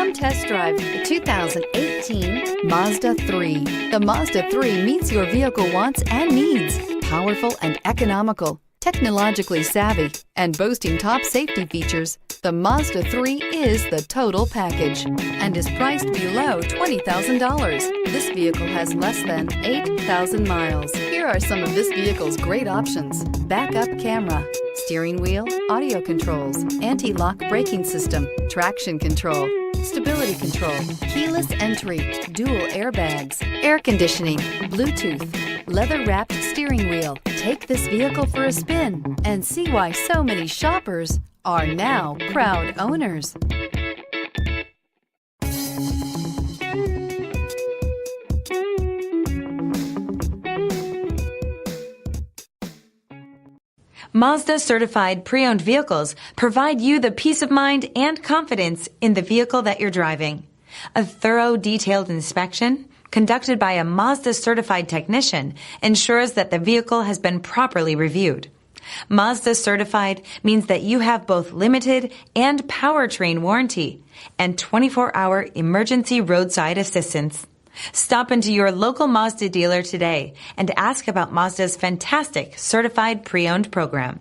Come test drive the 2018 Mazda 3. The Mazda 3 meets your vehicle wants and needs. Powerful and economical, technologically savvy, and boasting top safety features, the Mazda 3 is the total package and is priced below $20,000. This vehicle has less than 8,000 miles. Here are some of this vehicle's great options: backup camera, steering wheel audio controls, anti-lock braking system, traction control, stability control, keyless entry, dual airbags, air conditioning, Bluetooth, leather-wrapped steering wheel. Take this vehicle for a spin and see why so many shoppers are now proud owners. Mazda Certified Pre-Owned vehicles provide you the peace of mind and confidence in the vehicle that you're driving. A thorough, detailed inspection conducted by a Mazda Certified technician ensures that the vehicle has been properly reviewed. Mazda Certified means that you have both limited and Powertrain Warranty and 24-hour emergency roadside assistance. Stop into your local Mazda dealer today and ask about Mazda's fantastic Certified Pre-Owned program.